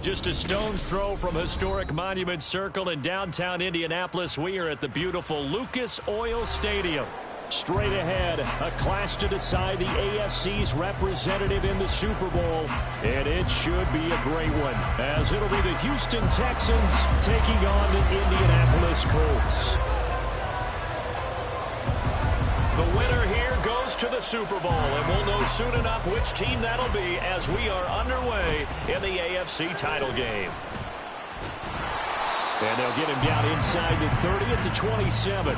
Just a stone's throw from historic Monument Circle in downtown Indianapolis, we are at the beautiful Lucas Oil Stadium. Straight ahead, a clash to decide the AFC's representative in the Super Bowl. And it should be a great one, as it'll be the Houston Texans taking on the Indianapolis Colts. The winner here goes to the Super Bowl, and we'll know soon enough which team that'll be as we are underway in the AFC title game. And they'll get him down inside the 30 at the 27.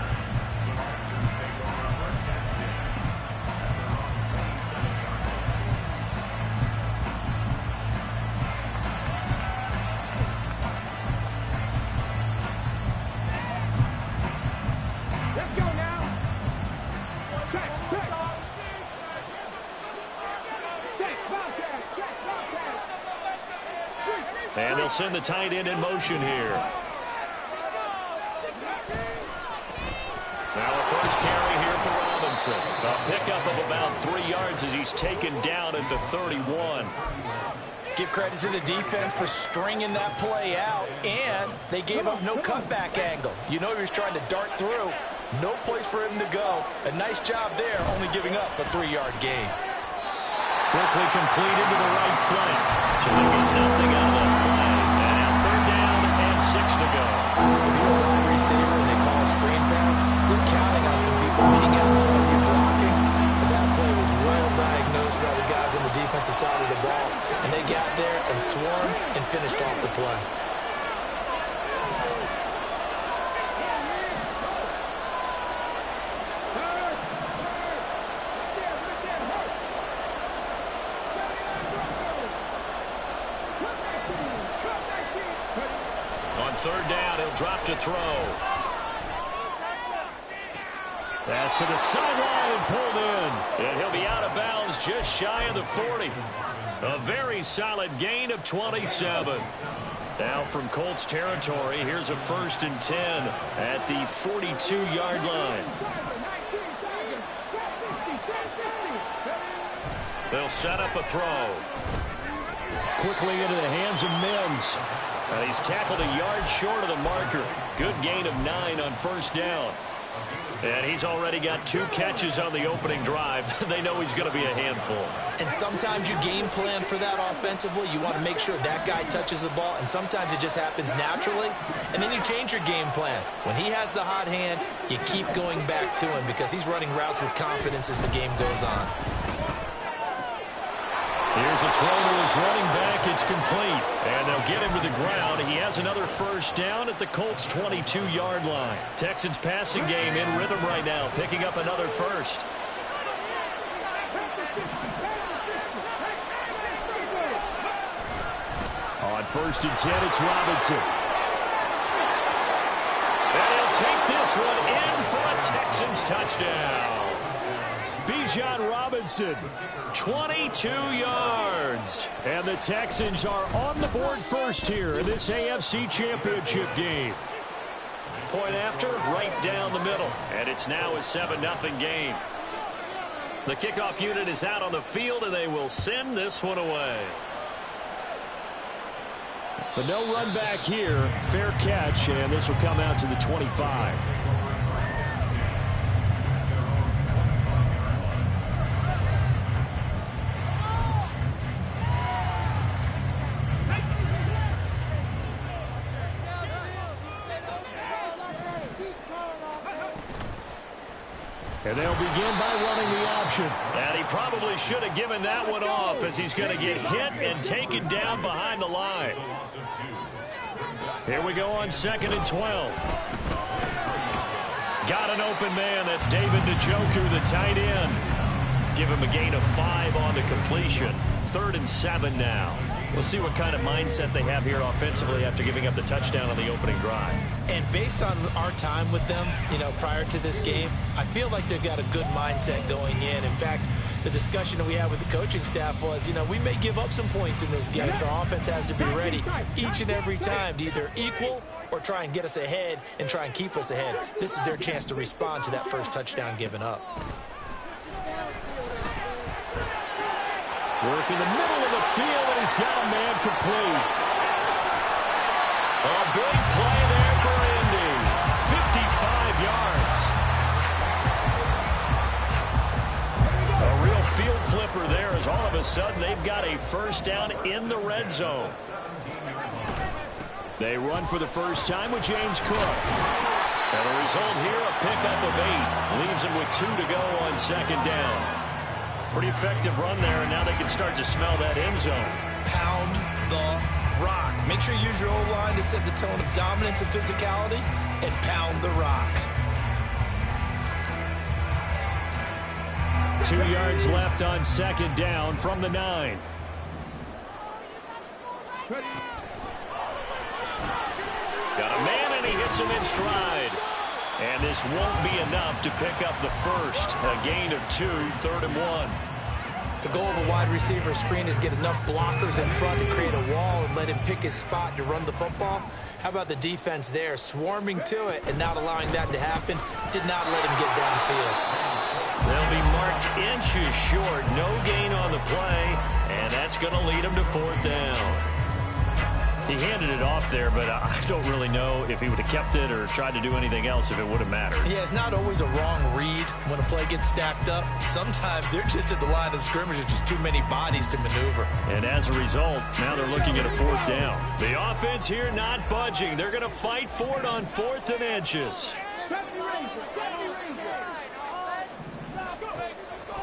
And they'll send the tight end in motion here. Now a first carry here for Robinson. A pickup of about 3 yards as he's taken down at the 31. Give credit to the defense for stringing that play out, and they gave up no cutback angle. You know he was trying to dart through. No place for him to go. A nice job there, only giving up a 3-yard gain. Quickly complete into the right flank. So they get nothing out of that play. And now third down and 6 to go. If you're a wide receiver and they call a screen pass, you're counting on some people being out in front of you blocking. But that play was well diagnosed by the guys on the defensive side of the ball. And they got there and swarmed and finished off the play. Third down, he'll drop to throw. Pass to the sideline and pulled in. And he'll be out of bounds just shy of the 40. A very solid gain of 27. Now from Colts territory, here's a 1st and 10 at the 42-yard line. They'll set up a throw. Quickly into the hands of Mims. And he's tackled a yard short of the marker. Good gain of 9 on first down. And he's already got 2 catches on the opening drive. They know he's going to be a handful. And sometimes you game plan for that offensively. You want to make sure that guy touches the ball. And sometimes it just happens naturally. And then you change your game plan. When he has the hot hand, you keep going back to him because he's running routes with confidence as the game goes on. Here's a throw to his running back. It's complete. And they'll get him to the ground. He has another first down at the Colts' 22-yard line. Texans passing game in rhythm right now, picking up another first. On 1st and 10, it's Robinson. And he'll take this one in for a Texans touchdown. Bijan Robinson, 22 yards. And the Texans are on the board first here in this AFC Championship game. Point after, right down the middle. And it's now a 7-0 game. The kickoff unit is out on the field, and they will send this one away. But no run back here. Fair catch, and this will come out to the 25. And they'll begin by running the option. And he probably should have given that one off as he's going to get hit and taken down behind the line. Here we go on 2nd and 12. Got an open man. That's David Njoku, the tight end. Give him a gain of 5 on the completion. 3rd and 7 now. We'll see what kind of mindset they have here offensively after giving up the touchdown on the opening drive. And based on our time with them, prior to this game, I feel like they've got a good mindset going in. In fact, the discussion that we had with the coaching staff was, we may give up some points in this game, so our offense has to be ready each and every time to either equal or try and get us ahead and try and keep us ahead. This is their chance to respond to that first touchdown given up. Work in the middle of the field, and he's got a man complete. A big play there for Indy. 55 yards. A real field flipper there as all of a sudden they've got a first down in the red zone. They run for the first time with James Cook. And the result here, a pickup of 8. Leaves him with 2 to go on second down. Pretty effective run there, and now they can start to smell that end zone. Pound the rock. Make sure you use your O-line to set the tone of dominance and physicality, and pound the rock. 2 yards left on second down from the 9. Got a man, and he hits him in stride. And this won't be enough to pick up the first. A gain of 2, 3rd and 1. The goal of a wide receiver screen is get enough blockers in front to create a wall and let him pick his spot to run the football. How about the defense there, swarming to it and not allowing that to happen? Did not let him get downfield. They'll be marked inches short. No gain on the play, and that's going to lead them to 4th down. He handed it off there, but I don't really know if he would have kept it or tried to do anything else if it would have mattered. Yeah, it's not always a wrong read when a play gets stacked up. Sometimes they're just at the line of scrimmage. There's just too many bodies to maneuver. And as a result, now they're looking at a 4th down. The offense here not budging. They're going to fight for it on 4th and inches.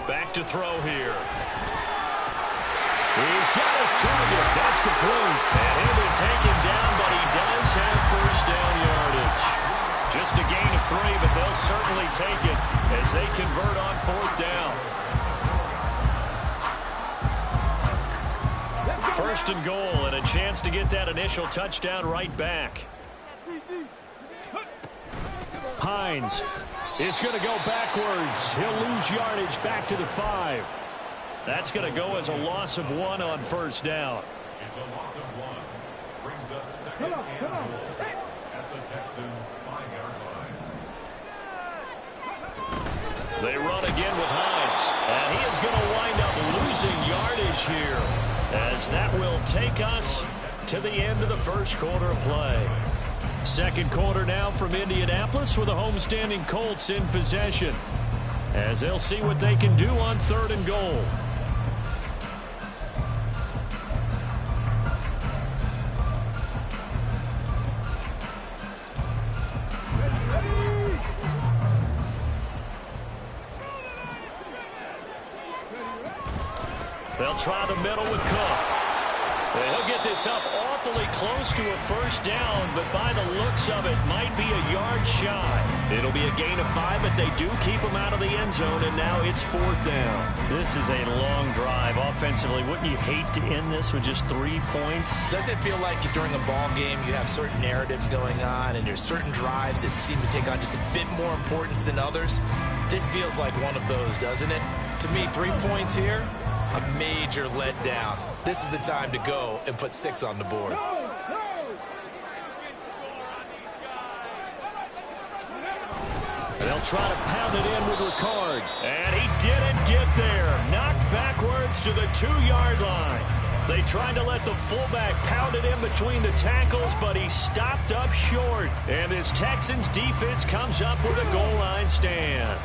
Back to throw here. He's got his target. That's complete. And he'll be taken down, but he does have first down yardage. Just a gain of 3, but they'll certainly take it as they convert on 4th down. 1st and goal, and a chance to get that initial touchdown right back. Hines is going to go backwards. He'll lose yardage back to the 5. That's going to go as a loss of 1 on 1st down. It's a loss of 1. Brings up 2nd and goal at the Texans' 5-yard line. They run again with Hines, and he is going to wind up losing yardage here, as that will take us to the end of the first quarter of play. Second quarter now from Indianapolis with the homestanding Colts in possession, as they'll see what they can do on 3rd and goal. They'll try the middle with Cook. He'll get this up awfully close to a first down, but by the looks of it, might be a yard shy. It'll be a gain of 5, but they do keep him out of the end zone, and now it's 4th down. This is a long drive offensively. Wouldn't you hate to end this with just 3 points? Doesn't it feel like during a ball game you have certain narratives going on, and there's certain drives that seem to take on just a bit more importance than others? This feels like one of those, doesn't it? To me, 3 points here, a major letdown. This is the time to go and put 6 on the board. They'll try to pound it in with Ricard. And he didn't get there. Knocked backwards to the 2-yard line. They tried to let the fullback pound it in between the tackles, but he stopped up short. And this Texans defense comes up with a goal line stand.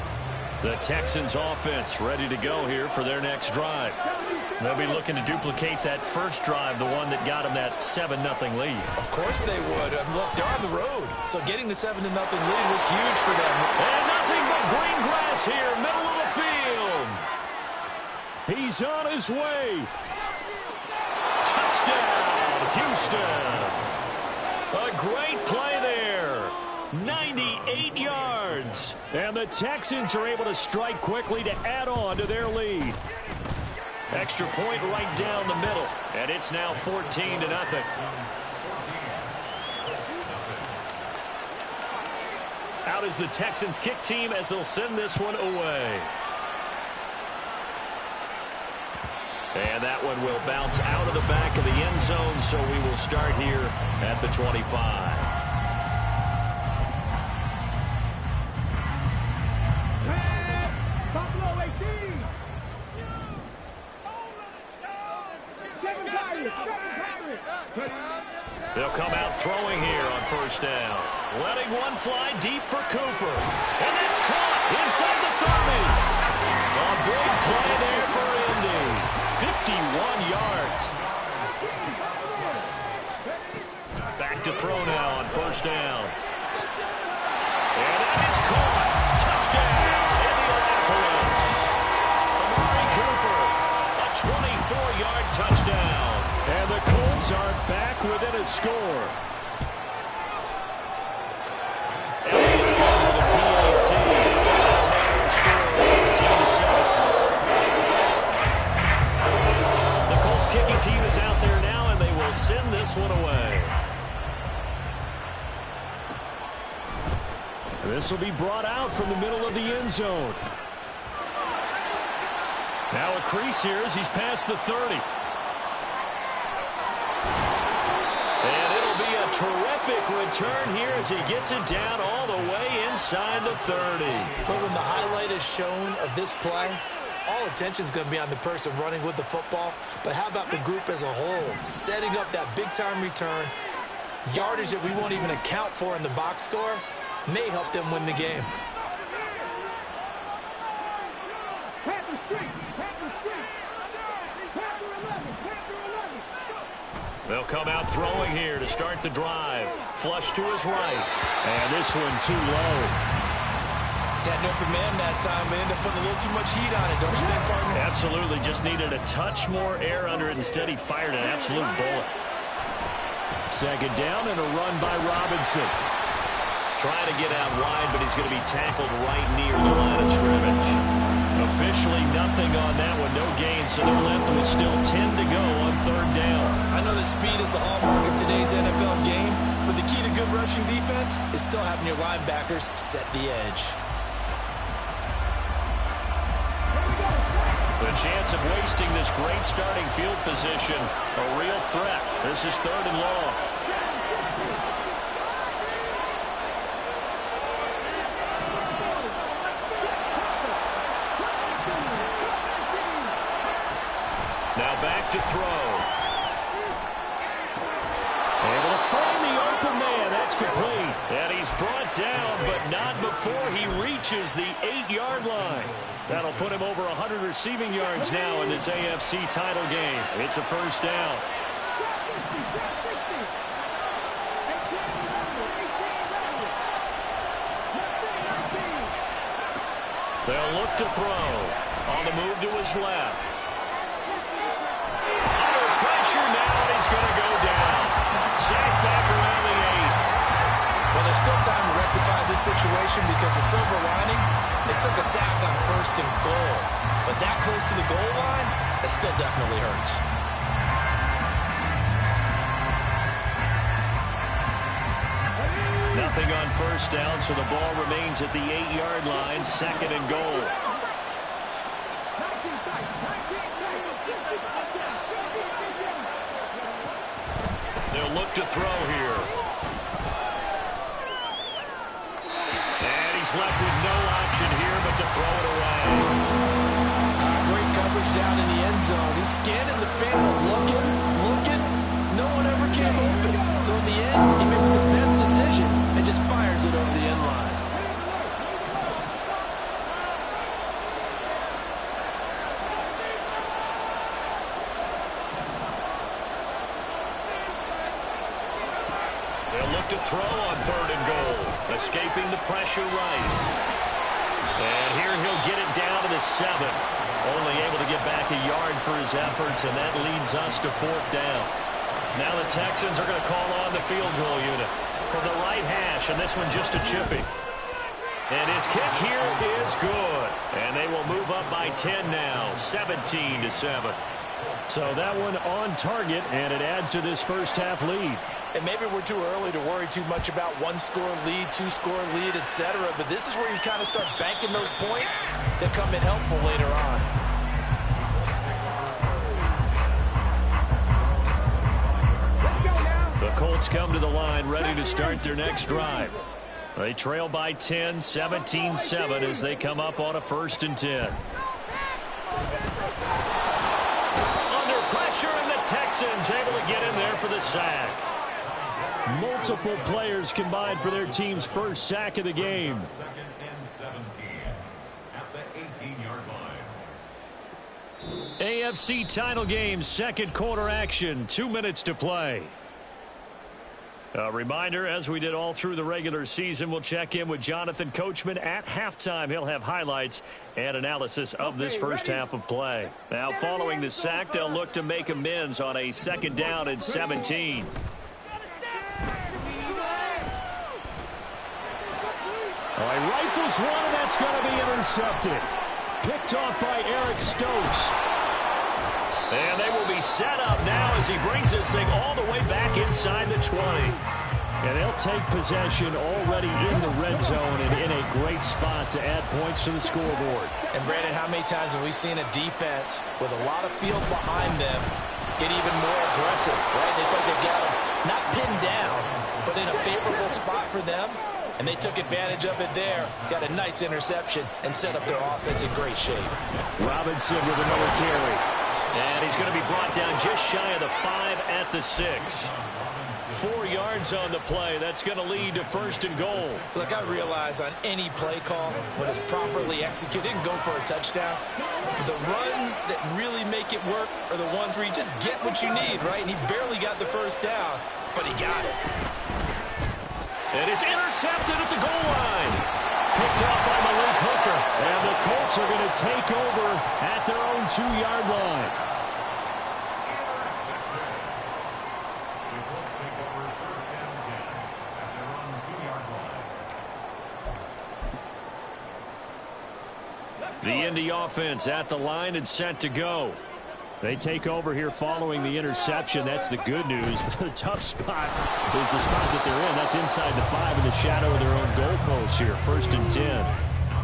The Texans offense ready to go here for their next drive. They'll be looking to duplicate that first drive, the one that got them that 7-0 lead. Of course they would. Look, they're on the road, so getting the 7-0 lead was huge for them. And nothing but green grass here, middle of the field. He's on his way. Touchdown, Houston. A great play there. 98 yards. And the Texans are able to strike quickly to add on to their lead. Extra point right down the middle. And it's now 14-0. Out is the Texans kick team as they'll send this one away. And that one will bounce out of the back of the end zone, so we will start here at the 25. They'll come out throwing here on first down. Letting one fly deep for Cooper. And that's caught inside the 30. A big play there for Indy. 51 yards. Back to throw now on first down. And that is caught. Touchdown, Indianapolis. Amari Cooper, a 24-yard touchdown. And the Colts are back within a score. And they go with a PAT. Now score 14-7. The Colts kicking team is out there now, and they will send this one away. This will be brought out from the middle of the end zone. Now a crease here as he's past the 30. And it'll be a terrific return here as he gets it down all the way inside the 30. But when the highlight is shown of this play, all attention is going to be on the person running with the football. But how about the group as a whole? Setting up that big-time return, yardage that we won't even account for in the box score, may help them win the game. They'll come out throwing here to start the drive. Flush to his right. And this one too low. Had an open man that time, but ended up putting a little too much heat on it, don't you think, partner? Absolutely. Just needed a touch more air under it. Instead, he fired an absolute bullet. Second down and a run by Robinson. Trying to get out wide, but he's going to be tackled right near the line of scrimmage. Officially nothing on that one, no gain, so they're left with still 10 to go on third down. I know that speed is the hallmark of today's NFL game, but the key to good rushing defense is still having your linebackers set the edge. The chance of wasting this great starting field position, a real threat. This is third and long. Now back to throw. Able to find the open man. That's complete. And he's brought down, but not before he reaches the 8-yard line. That'll put him over 100 receiving yards now in this AFC title game. It's a first down. They'll look to throw. On the move to his left. Under pressure now, and he's going to go down. Sacked back around the 8. Well, there's still time to rectify this situation because the silver lining, they took a sack on first and goal. But that close to the goal line, that still definitely hurts. Nothing on first down, so the ball remains at the 8-yard line, second and goal. They'll look to throw here. And he's left with no option here but to throw it away. Great coverage down in the end zone. He's scanning the field, looking. No one ever came open. So in the end, he makes the best decision and just fires it over the end line. They'll look to throw on third and goal. Escaping the pressure right. And here he'll get it down to the 7. Only able to get back a yard for his efforts, and that leads us to fourth down. Now the Texans are going to call on the field goal unit from the right hash, and this one just a chippy. And his kick here is good. And they will move up by 10 now, 17-7. So that one on target, and it adds to this first half lead. And maybe we're too early to worry too much about one-score lead, two-score lead, etc. But this is where you kind of start banking those points that come in helpful later on. The Colts come to the line ready to start their next drive. They trail by 10, 17-7 as they come up on a 1st and 10. Under pressure, and the Texans able to get in there for the sack. Multiple players combined for their team's first sack of the game. 2nd and 17 at the 18-yard line. AFC title game, second quarter action, 2 minutes to play. A reminder, as we did all through the regular season, we'll check in with Jonathan Coachman at halftime. He'll have highlights and analysis of this first half of play. Now, following the sack, they'll look to make amends on a 2nd down and 17. All right, rifles one, and that's going to be intercepted. Picked off by Eric Stokes. And they will be set up now as he brings this thing all the way back inside the 20. And they'll take possession already in the red zone and in a great spot to add points to the scoreboard. And Brandon, how many times have we seen a defense with a lot of field behind them get even more aggressive, right? They thought they got them not pinned down, but in a favorable spot for them. And they took advantage of it there. Got a nice interception and set up their offense in great shape. Robinson with another carry. And he's going to be brought down just shy of the 5 at the 6. 4 yards on the play. That's going to lead to 1st and goal. Look, I realize on any play call, when it's properly executed, and go for a touchdown. But the runs that really make it work are the ones where you just get what you need, right? And he barely got the 1st down, but he got it. And it's intercepted at the goal line. Picked off by Malik Hooker. And the Colts are going to take over at their own 2-yard line. The Colts take over 1st and 10 at their own 2-yard line. The Indy offense at the line and set to go. They take over here following the interception. That's the good news. The tough spot is the spot that they're in. That's inside the 5 in the shadow of their own goalpost here. 1st and 10.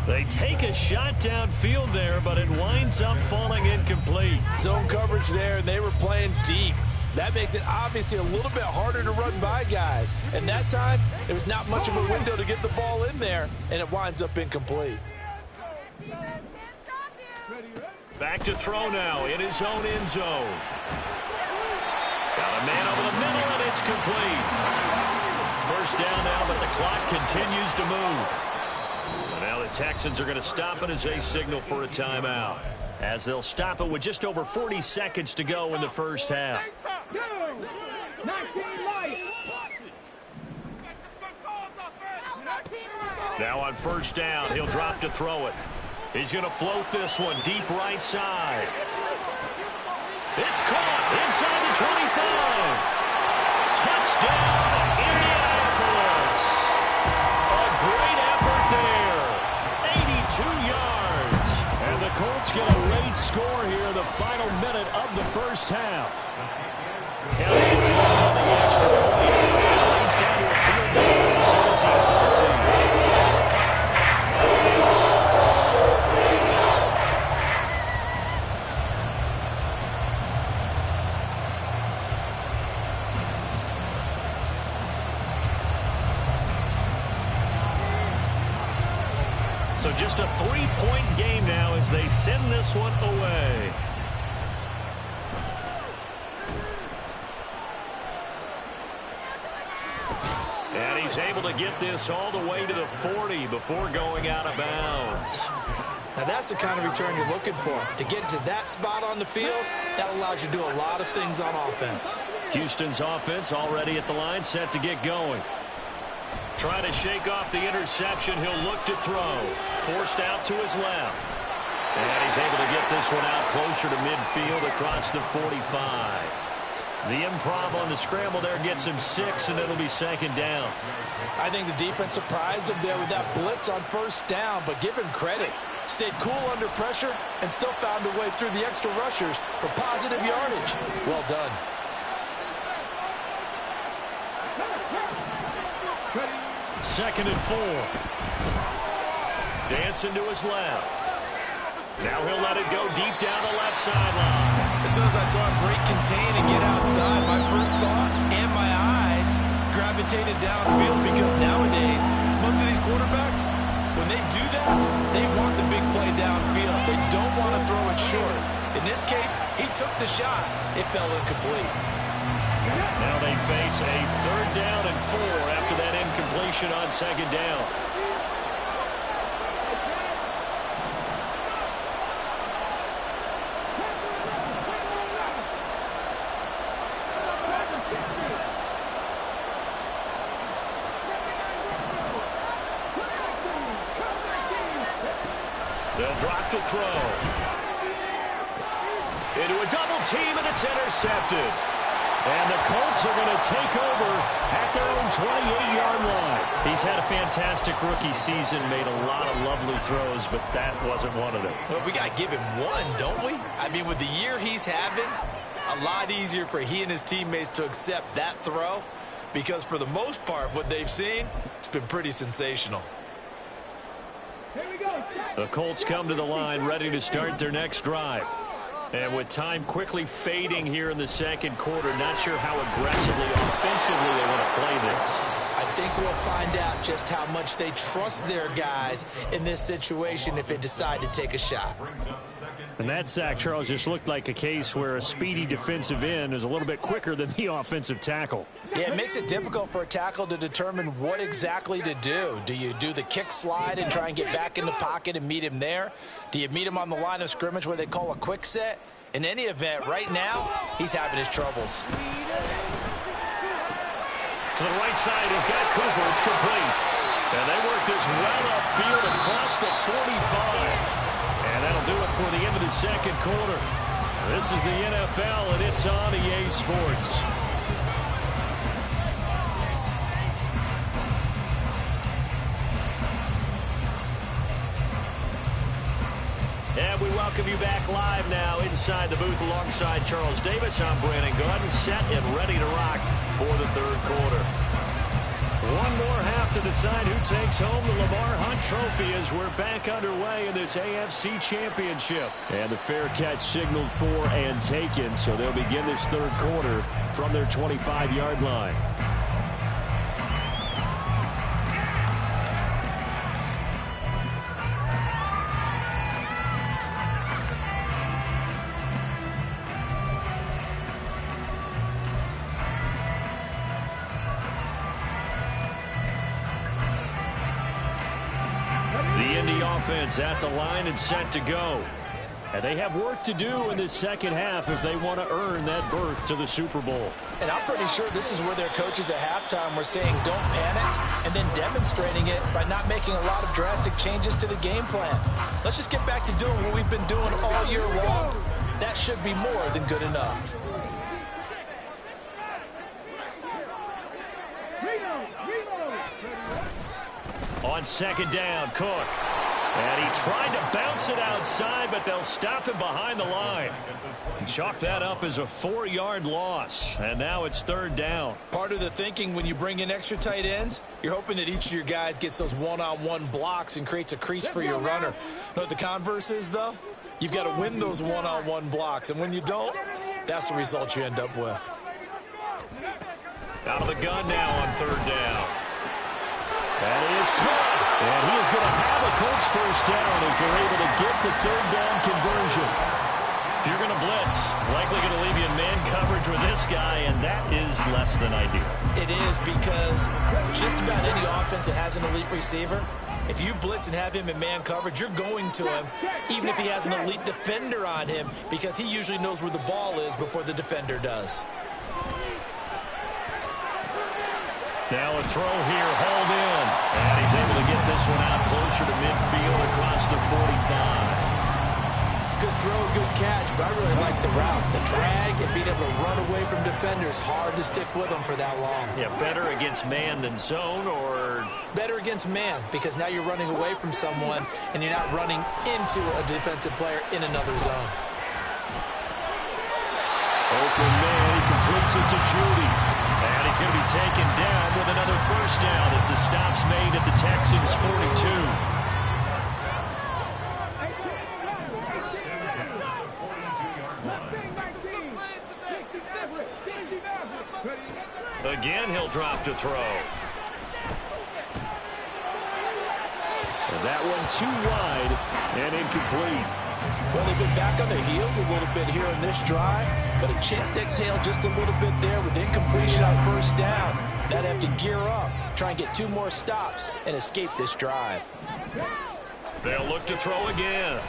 They take a shot downfield there, but it winds up falling incomplete. Zone coverage there, and they were playing deep. That makes it obviously a little bit harder to run by guys. And that time, there was not much of a window to get the ball in there, and it winds up incomplete. Back to throw now in his own end zone. Got a man over the middle, and it's complete. 1st down now, but the clock continues to move. And now the Texans are going to stop it as they signal for a timeout. As they'll stop it with just over 40 seconds to go in the first half. Now on 1st down, he'll drop to throw it. He's going to float this one deep right side. It's caught inside the 25. Touchdown, Indianapolis. A great effort there. 82 yards. And the Colts get a late score here in the final minute of the first half. And they go on the extra point. Brings down to a field goal, 17-14. So just a 3-point game now as they send this one away. And he's able to get this all the way to the 40 before going out of bounds. Now that's the kind of return you're looking for. To get to that spot on the field, that allows you to do a lot of things on offense. Houston's offense already at the line, set to get going. Trying to shake off the interception. He'll look to throw. Forced out to his left. And he's able to get this one out closer to midfield across the 45. The improv on the scramble there gets him 6, and it'll be second down. I think the defense surprised him there with that blitz on first down, but give him credit. Stayed cool under pressure and still found a way through the extra rushers for positive yardage. Well done. Second and 4. Dancing to his left. Now he'll let it go deep down the left sideline. As soon as I saw him break contain and get outside, my first thought and my eyes gravitated downfield, because nowadays, most of these quarterbacks, when they do that, they want the big play downfield. They don't want to throw it short. In this case, he took the shot. It fell incomplete. Now they face a 3rd down and 4 after that incompletion on second down. They'll drop to throw. Into a double team, and it's intercepted. And the Colts are going to take over at their own 28-yard line. He's had a fantastic rookie season, made a lot of lovely throws, but that wasn't one of them. Well, we got to give him one, don't we? I mean, with the year he's having, a lot easier for he and his teammates to accept that throw, because for the most part, what they've seen, it's been pretty sensational. The Colts come to the line ready to start their next drive. And with time quickly fading here in the second quarter, not sure how aggressively, offensively they want to play this. I think we'll find out just how much they trust their guys in this situation if they decide to take a shot. And that sack, Charles, just looked like a case where a speedy defensive end is a little bit quicker than the offensive tackle. Yeah, it makes it difficult for a tackle to determine what exactly to do. Do you do the kick slide and try and get back in the pocket and meet him there? Do you meet him on the line of scrimmage where they call a quick set? In any event, right now, he's having his troubles. To the right side, he's got Cooper. It's complete. And they work this well upfield across the 45. And that'll do it for the end of the second quarter. This is the NFL, and it's on EA Sports. And we welcome you back live now inside the booth alongside Charles Davis. I'm Brandon Gordon, set and ready to rock for the third quarter. One more half to decide who takes home the Lamar Hunt Trophy as we're back underway in this AFC Championship. And the fair catch signaled for and taken, so they'll begin this third quarter from their 25-yard line. Offense at the line and set to go. And they have work to do in this second half if they want to earn that berth to the Super Bowl. And I'm pretty sure this is where their coaches at halftime were saying don't panic, and then demonstrating it by not making a lot of drastic changes to the game plan. Let's just get back to doing what we've been doing all year long. That should be more than good enough. On second down, Cook. And he tried to bounce it outside, but they'll stop him behind the line. And chalk that up as a 4-yard loss. And now it's third down. Part of the thinking when you bring in extra tight ends, you're hoping that each of your guys gets those one-on-one blocks and creates a crease for your runner. You know what the converse is, though? You've got to win those one-on-one blocks. And when you don't, that's the result you end up with. Out of the gun now on third down. That is Cook. And he is going to have a Colts first down as they're able to get the third down conversion. If you're going to blitz, likely going to leave you in man coverage with this guy, and that is less than ideal. It is, because just about any offense that has an elite receiver, if you blitz and have him in man coverage, you're going to him, even if he has an elite defender on him, because he usually knows where the ball is before the defender does. Now a throw here, hauled in. And he's able to get this one out closer to midfield across the 45. good throw, good catch, but I really like the route. The drag and being able to run away from defenders, hard to stick with them for that long. Yeah, better against man than zone, or? Better against man, because now you're running away from someone and you're not running into a defensive player in another zone. Open man, he completes it to Judy. And he's going to be taken down with another first down as the stop's made at the Texans' 42. Again, he'll drop to throw. And that one too wide and incomplete. Well, they've been back on their heels a little bit here in this drive, but a chance to exhale just a little bit there with incompletion on first down. Now they have to gear up, try and get 2 more stops, and escape this drive. They'll look to throw again.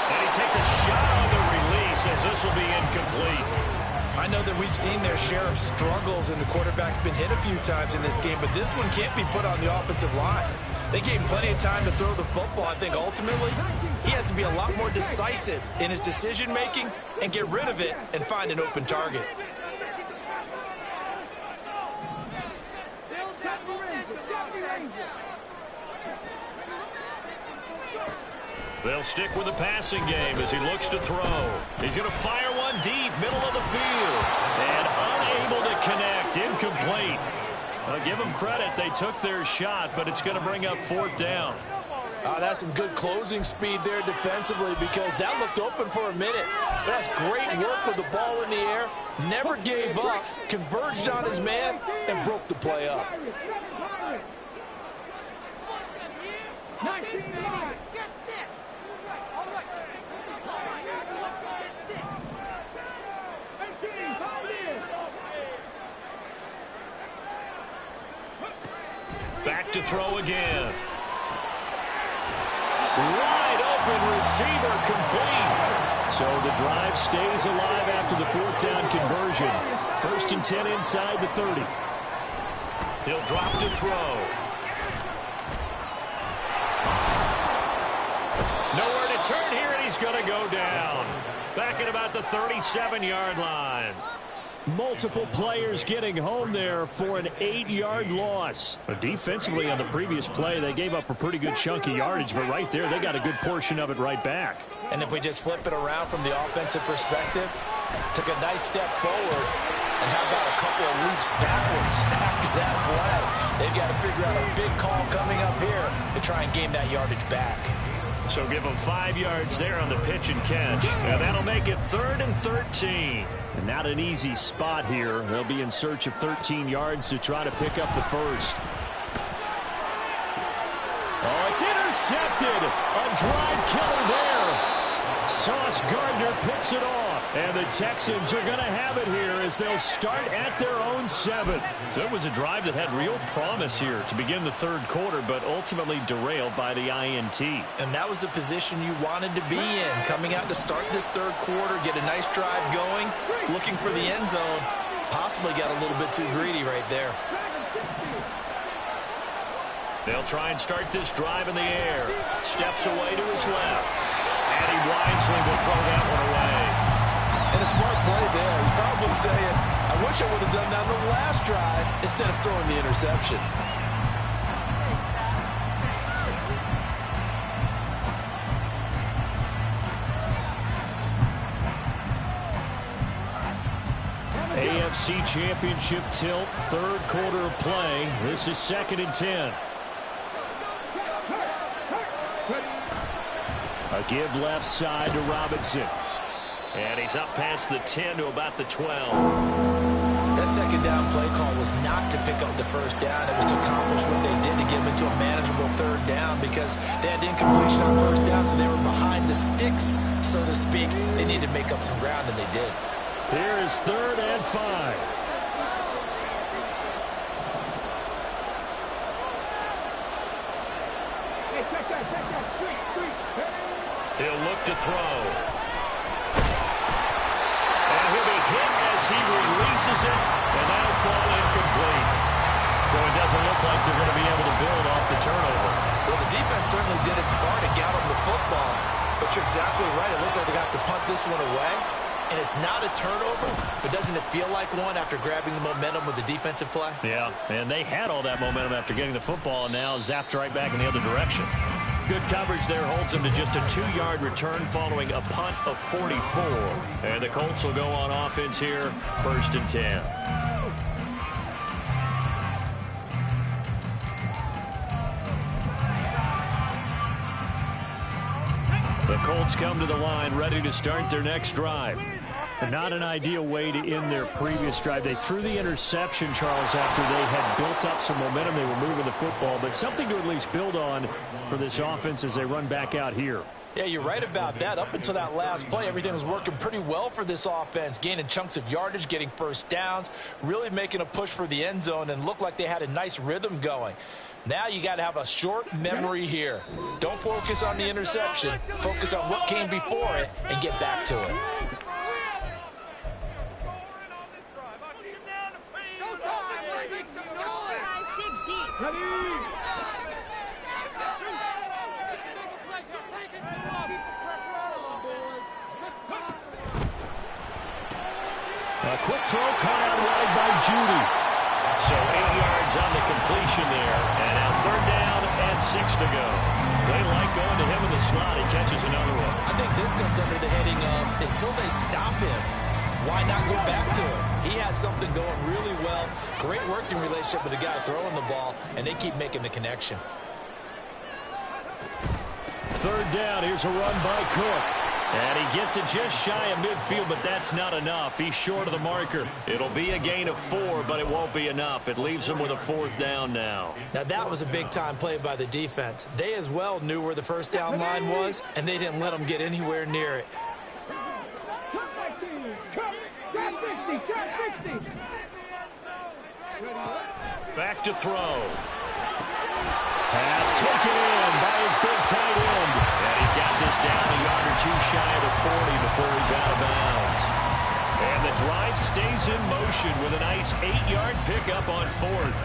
And he takes a shot on the release as this will be incomplete. I know that we've seen their share of struggles, and the quarterback's been hit a few times in this game, but this one can't be put on the offensive line. They gave him plenty of time to throw the football. I think ultimately he has to be a lot more decisive in his decision-making and get rid of it and find an open target. They'll stick with the passing game as he looks to throw. He's going to fire one deep, middle of the field. And unable to connect, incomplete. I'll give them credit. They took their shot, but it's going to bring up 4th down. That's some good closing speed there defensively, because that looked open for a minute. That's great work with the ball in the air. Never gave up, converged on his man, and broke the play up. Back to throw again. Wide open receiver, complete. So the drive stays alive after the 4th down conversion. 1st and 10 inside the 30. He'll drop to throw. Nowhere to turn here, and he's going to go down. Back at about the 37-yard line. Multiple players getting home there for an 8-yard loss. But defensively on the previous play, they gave up a pretty good chunk of yardage, but right there, they got a good portion of it right back. And if we just flip it around from the offensive perspective, took a nice step forward, and how about a couple of leaps backwards after that play? They've got to figure out a big call coming up here to try and gain that yardage back. So give them 5 yards there on the pitch and catch. And that'll make it 3rd and 13. And not an easy spot here. They'll be in search of 13 yards to try to pick up the first. Oh, it's intercepted. A drive killer there. Sauce Gardner picks it off. And the Texans are going to have it here as they'll start at their own 7. So it was a drive that had real promise here to begin the 3rd quarter, but ultimately derailed by the INT. And that was the position you wanted to be in, coming out to start this 3rd quarter, get a nice drive going, looking for the end zone. Possibly got a little bit too greedy right there. They'll try and start this drive in the air. Steps away to his left. And he wisely will throw that one away. And a smart play there. He's probably saying, I wish I would have done that on the last drive instead of throwing the interception. AFC Championship tilt, 3rd quarter of play. This is 2nd and 10. A give left side to Robinson. And he's up past the 10 to about the 12. That 2nd down play call was not to pick up the 1st down. It was to accomplish what they did to get them into a manageable 3rd down, because they had incompletion on 1st down, so they were behind the sticks, so to speak. They needed to make up some ground, and they did. Here is 3rd and 5. He'll look to throw. And he'll be hit as he releases it, and that'll fall incomplete. So it doesn't look like they're going to be able to build off the turnover. the defense certainly did its part to get him the football. But you're exactly right. It looks like they got to punt this one away. And it's not a turnover, but doesn't it feel like one after grabbing the momentum with the defensive play? Yeah, and they had all that momentum after getting the football and now zapped right back in the other direction. Good coverage there holds them to just a 2-yard return following a punt of 44. And the Colts will go on offense here, 1st and 10. The Colts come to the line ready to start their next drive. Not an ideal way to end their previous drive. They threw the interception, Charles, after they had built up some momentum. They were moving the football, but something to at least build on for this offense as they run back out here. Yeah, you're right about that. Up until that last play, everything was working pretty well for this offense, gaining chunks of yardage, getting first downs, really making a push for the end zone, and looked like they had a nice rhythm going. Now you got to have a short memory here. Don't focus on the interception. Focus on what came before it and get back to it. A quick throw caught out wide by Judy. So 8 yards on the completion there. And now 3rd down and 6 to go. They like going to him in the slot. He catches another one. I think this comes under the heading of until they stop him, why not go back to him? He has something going really well. Great working relationship with the guy throwing the ball, and they keep making the connection. 3rd down. Here's a run by Cook. And he gets it just shy of midfield, but that's not enough. He's short of the marker. It'll be a gain of 4, but it won't be enough. It leaves him with a 4th down now. Now, that was a big-time play by the defense. They as well knew where the first down line was, and they didn't let them get anywhere near it. Back to throw. Pass taken in by his big tight end. And he's got this down a yard or 2 shy of the 40 before he's out of bounds. And the drive stays in motion with a nice 8-yard pickup on 4th.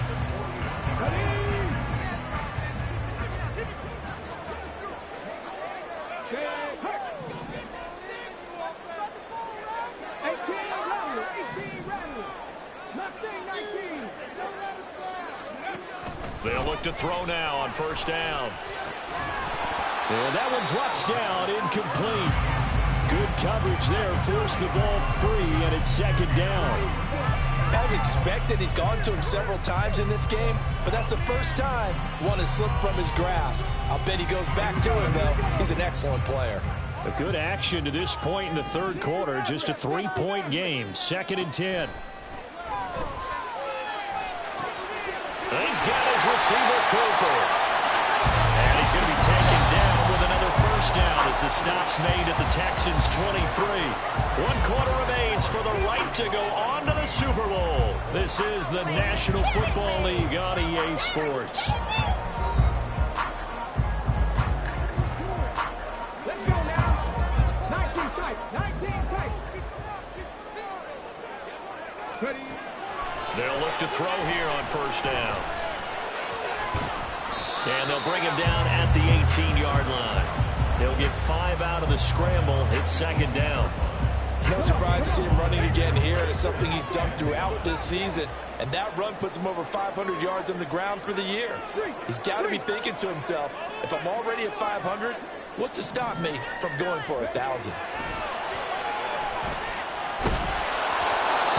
They'll look to throw now on 1st down. And that one drops down, incomplete. Good coverage there, forced the ball free, and it's 2nd down. As expected, he's gone to him several times in this game, but that's the first time one has slipped from his grasp. I'll bet he goes back to him, though. He's an excellent player. A good action to this point in the 3rd quarter, just a 3-point game, 2nd and 10. He's got his receiver, Cooper. And he's going to be taken down with another 1st down as the stop's made at the Texans' 23. 1 quarter remains for the right to go on to the Super Bowl. This is the National Football League on EA Sports. Let's go now. 19 tight. 19 tight. They'll look to throw here on 1st down. And they'll bring him down at the 18-yard line. He'll get 5 out of the scramble. It's 2nd down. No surprise to see him running again here. It's something he's done throughout this season. And that run puts him over 500 yards on the ground for the year. He's got to be thinking to himself, if I'm already at 500, what's to stop me from going for 1,000?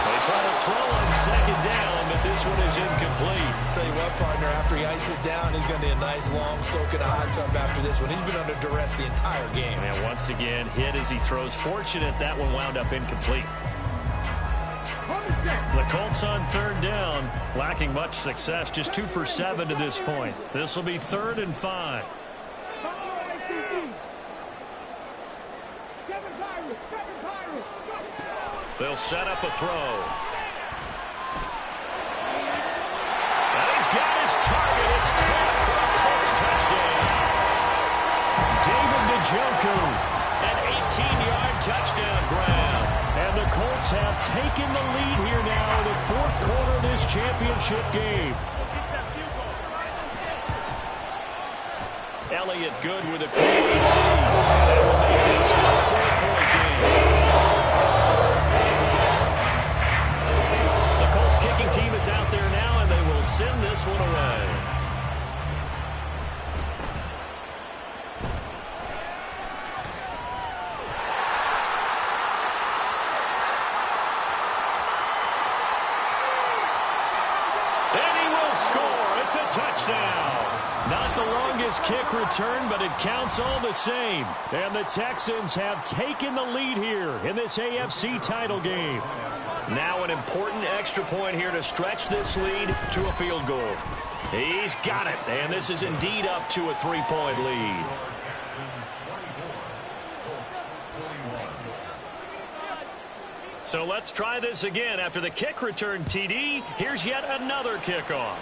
They try to throw on 2nd down, but this one is incomplete. Tell you what, partner, after he ices down, he's going to be a nice long soak in a hot tub after this one. He's been under duress the entire game. And once again, hit as he throws. Fortunate that one wound up incomplete. The Colts on 3rd down, lacking much success, just 2 for 7 to this point. This will be 3rd and 5. They'll set up a throw. And he's got his target. It's caught for a Colts touchdown. David Njoku, an 18-yard touchdown grab. And the Colts have taken the lead here now in the 4th quarter of this championship game. Elliott good with a PAT. That will make this a 4-point game. The Colts kicking team is out there now, and they will send this one away. It's a touchdown. Not the longest kick return, but it counts all the same. And the Texans have taken the lead here in this AFC title game. Now an important extra point here to stretch this lead to a field goal. He's got it, and this is indeed up to a 3-point lead. So let's try this again. After the kick return TD, here's yet another kickoff.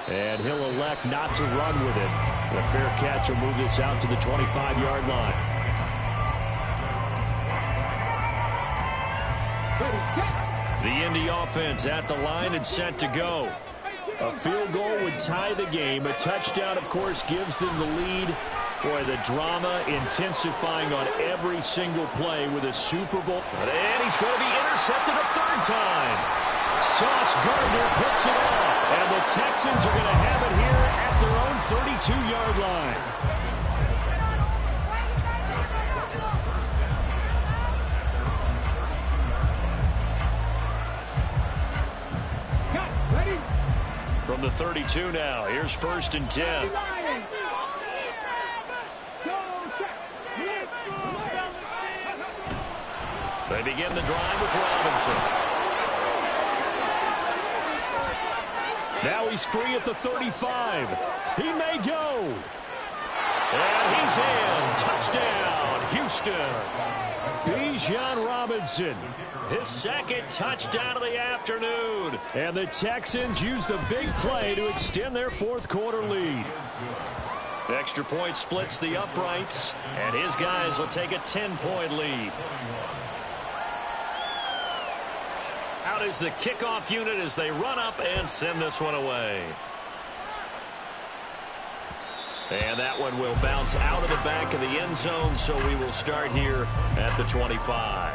And he'll elect not to run with it. The fair catch will move this out to the 25-yard line. The Indy offense at the line and set to go. A field goal would tie the game. A touchdown, of course, gives them the lead. Boy, the drama intensifying on every single play with a Super Bowl. And he's going to be intercepted a third time. Sauce Gardner picks it off. And the Texans are going to have it here at their own 32-yard line. From the 32 now, here's 1st and 10. They begin the drive with Robinson. Now he's free at the 35. He may go. And he's in. Touchdown, Houston. Bijan Robinson, his second touchdown of the afternoon. And the Texans use the big play to extend their fourth quarter lead. Extra point splits the uprights, and his guys will take a 10-point lead. Out is the kickoff unit as they run up and send this one away. And that one will bounce out of the back of the end zone, so we will start here at the 25.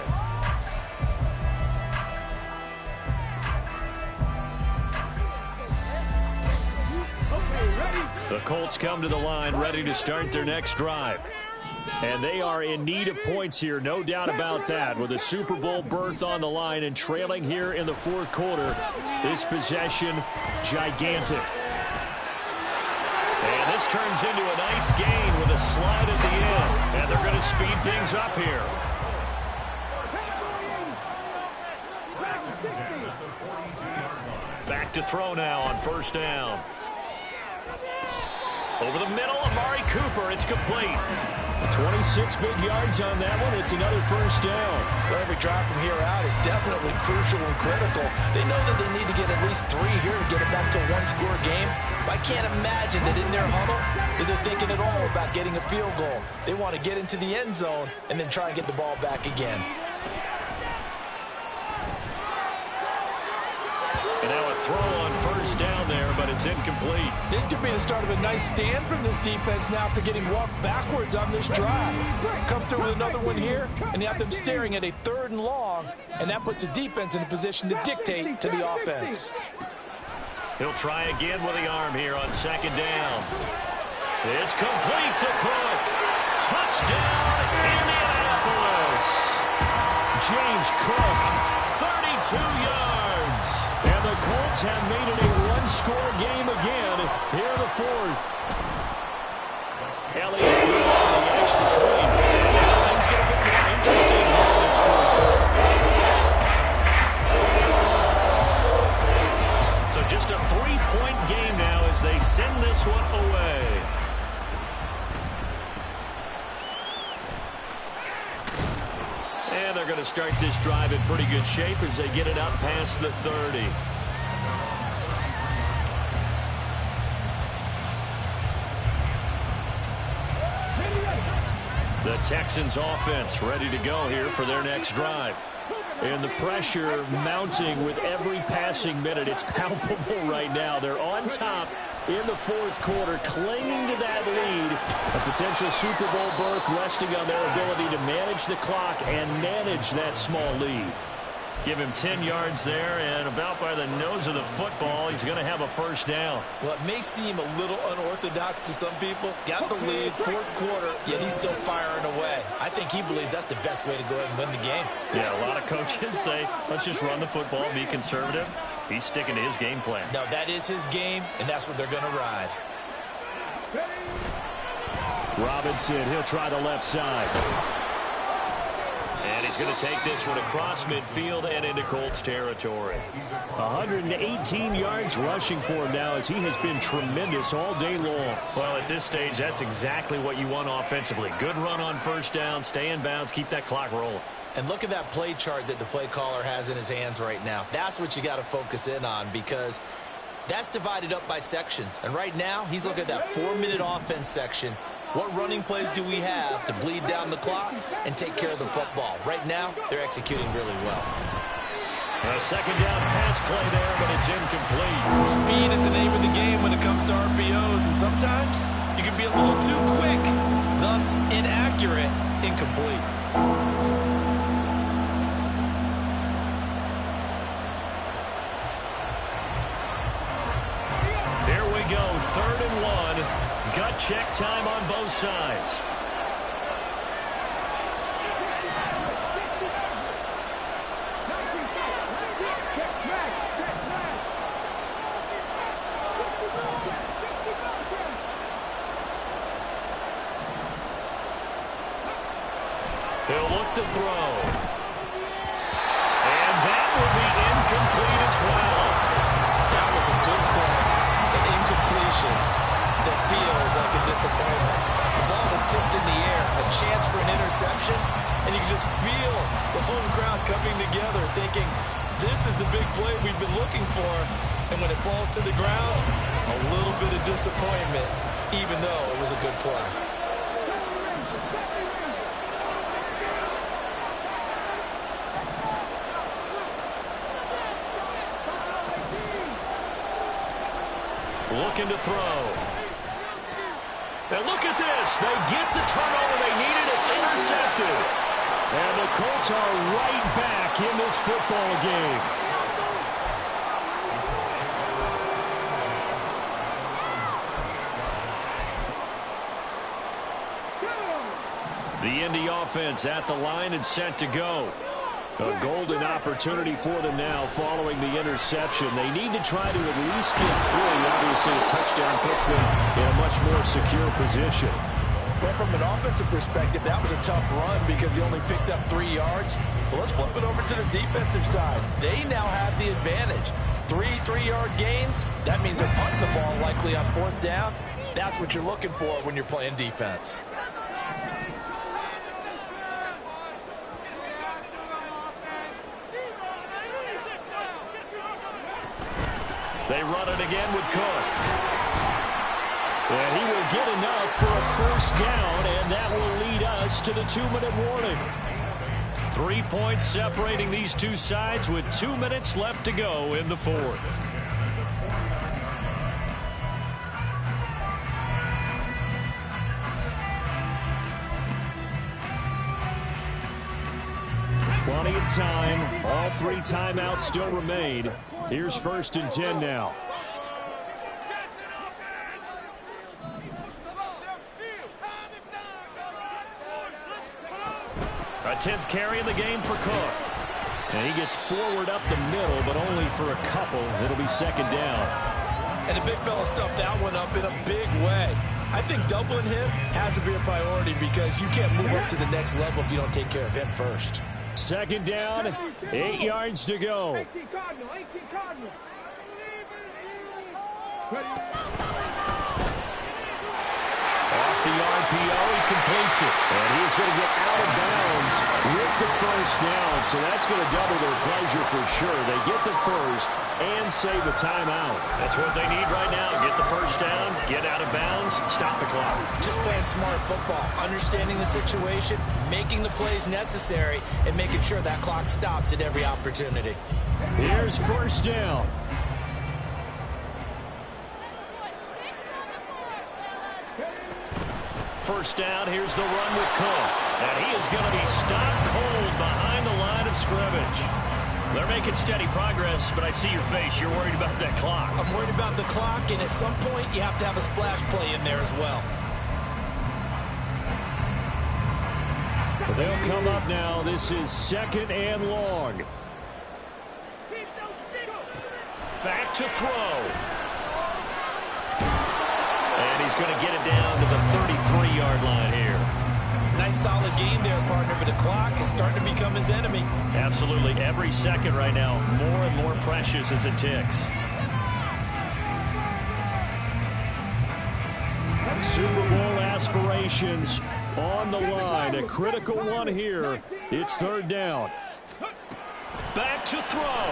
The Colts come to the line ready to start their next drive. And they are in need of points here, no doubt about that. With a Super Bowl berth on the line and trailing here in the fourth quarter, this possession gigantic. And this turns into a nice gain with a slide at the end. And they're going to speed things up here. Back to throw now on 1st down. Over the middle, Amari Cooper. It's complete. 26 big yards on that one. It's another 1st down. Well, every drive from here out is definitely crucial and critical. They know that they need to get at least 3 here to get it back to a one-score game. But I can't imagine that in their huddle that they're thinking at all about getting a field goal. They want to get into the end zone and then try and get the ball back again. And now a throw on 1st down there, but it's incomplete. This could be the start of a nice stand from this defense now after getting walked backwards on this drive. Come through with another one here, and you have them staring at a 3rd and long, and that puts the defense in a position to dictate to the offense. He'll try again with the arm here on 2nd down. It's complete to Cook. Touchdown, Indianapolis. James Cook, 32 yards. And the Colts have made it a one-score game again here in the 4th. Elliott threw on the extra point. Now things get a bit more interesting here in this 4th quarter. So just a 3-point game now as they send this one away. And they're going to start this drive in pretty good shape as they get it up past the 30. The Texans offense ready to go here for their next drive. And the pressure mounting with every passing minute. It's palpable right now. They're on top in the fourth quarter, clinging to that lead. A potential Super Bowl berth resting on their ability to manage the clock and manage that small lead. Give him 10 yards there, and about by the nose of the football, he's going to have a first down. Well, it may seem a little unorthodox to some people. Got the lead, fourth quarter, yet he's still firing away. I think he believes that's the best way to go ahead and win the game. Yeah, a lot of coaches say, let's just run the football, be conservative. He's sticking to his game plan. No, that is his game, and that's what they're going to ride. Robinson, he'll try the left side. And he's going to take this one across midfield and into Colts territory. 118 yards rushing for him now as he has been tremendous all day long. Well, at this stage, that's exactly what you want offensively. Good run on first down, stay in bounds, keep that clock rolling. And look at that play chart that the play caller has in his hands right now. That's what you got to focus in on because that's divided up by sections. And right now, he's looking at that 4-minute offense section. What running plays do we have to bleed down the clock and take care of the football? Right now, they're executing really well. A second down pass play there, but it's incomplete. Speed is the name of the game when it comes to RPOs, and sometimes you can be a little too quick, thus inaccurate, incomplete. Here we go, 3rd and 1. Gut check time on both sides. He'll look to throw. And that will be incomplete as well. That was a good play. An incompletion that feels like a disappointment. The ball was tipped in the air, a chance for an interception, and you can just feel the home crowd coming together thinking, this is the big play we've been looking for. And when it falls to the ground, a little bit of disappointment, even though it was a good play. Looking to throw. And look at this. They get the turnover they needed. It's intercepted. And the Colts are right back in this football game. The Indy offense at the line and set to go. A golden opportunity for them now following the interception. They need to try to at least get through. Obviously, a touchdown puts them in a much more secure position. Well, from an offensive perspective, that was a tough run because he only picked up 3 yards. Well, let's flip it over to the defensive side. They now have the advantage. 3-3-yard gains. That means they're punting the ball likely on 4th down. That's what you're looking for when you're playing defense. They run it again with Cook. And he will get enough for a first down, and that will lead us to the 2-minute warning. 3 points separating these two sides with 2 minutes left to go in the fourth. Plenty of time. All 3 timeouts still remain. Here's 1st and 10 now. A 10th carry in the game for Cook. And he gets forward up the middle, but only for a couple. It'll be 2nd down. And the big fella stuffed that one up in a big way. I think doubling him has to be a priority because you can't move up to the next level if you don't take care of him first. 2nd down, 8 yards to go. 18 Cardinal, 18 Cardinal. Off the RPO, he completes it. And he's going to get out of bounds with the first down. So that's going to double their pleasure for sure. They get the first and save a timeout. That's what they need right now. Get the first down, get out of bounds, stop the clock. Just playing smart football, understanding the situation, making the plays necessary, and making sure that clock stops at every opportunity. Here's 1st down. first down. Here's the run with Cook. And he is going to be stopped cold behind the line of scrimmage. They're making steady progress, but I see your face. You're worried about that clock. I'm worried about the clock, and at some point, you have to have a splash play in there as well. They'll come up now. This is 2nd and long. Back to throw. And he's going to get it down to the 33-yard line here. Nice solid game there, partner, but the clock is starting to become his enemy. Absolutely. Every second right now, more and more precious as it ticks. Super Bowl aspirations on the line. A critical one here. It's 3rd down. Back to throw.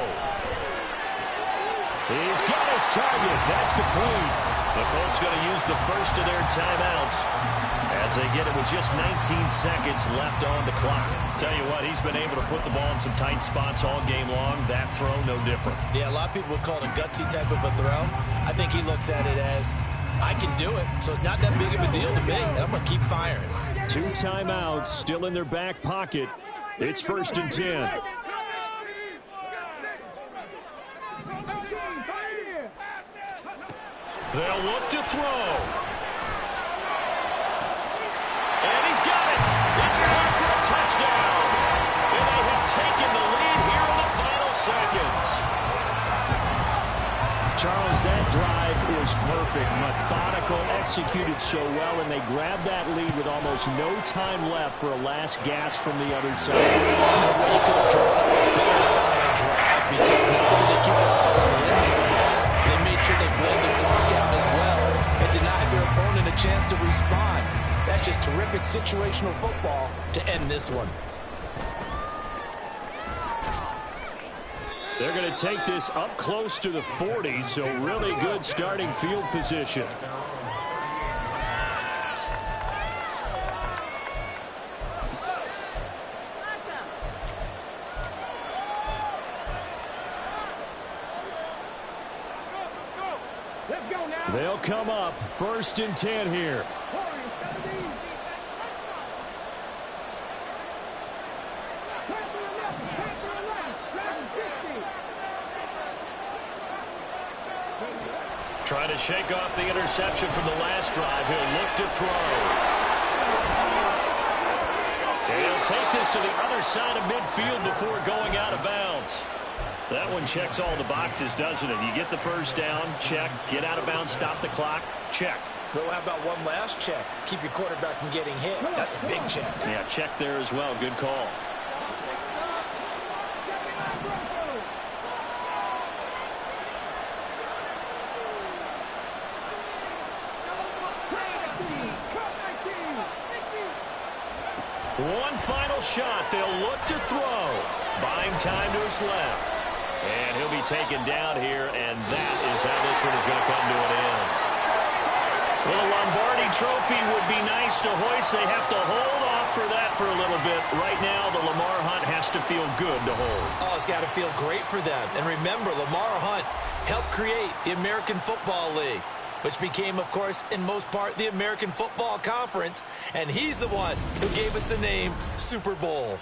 He's got his target. That's complete. The Colts going to use the first of their timeouts as they get it with just 19 seconds left on the clock. Tell you what, he's been able to put the ball in some tight spots all game long. That throw, no different. Yeah, a lot of people would call it a gutsy type of a throw. I think he looks at it as, I can do it, so it's not that big of a deal to me, and I'm going to keep firing. 2 timeouts still in their back pocket. It's 1st and 10. They'll look to throw. And he's got it. It's caught for a touchdown. And they have taken the lead here in the final seconds. Charles, that drive was perfect. Methodical, executed so well, and they grabbed that lead with almost no time left for a last gasp from the other side. No way you could have drawn up a better drive because not only did they keep their eyes on the end zone, they made sure they bled the clock out as well and denied their opponent a chance to respond. That's just terrific situational football to end this one. They're going to take this up close to the 40, so really good starting field position. They'll come up 1st and 10 here. Trying to shake off the interception from the last drive. He'll look to throw. And he'll take this to the other side of midfield before going out of bounds. That one checks all the boxes, doesn't it? You get the first down, check. Get out of bounds, stop the clock, check. Well, how about one last check? Keep your quarterback from getting hit. That's a big check. Yeah, check there as well. Good call. One final shot. They'll look to throw. Buying time to his left. And he'll be taken down here, and that is how this one is going to come to an end. Well, a Lombardi trophy would be nice to hoist. They have to hold off for that for a little bit. Right now, the Lamar Hunt has to feel good to hold. Oh, it's got to feel great for them. And remember, Lamar Hunt helped create the American Football League, which became, of course, in most part, the American Football Conference. And he's the one who gave us the name Super Bowl.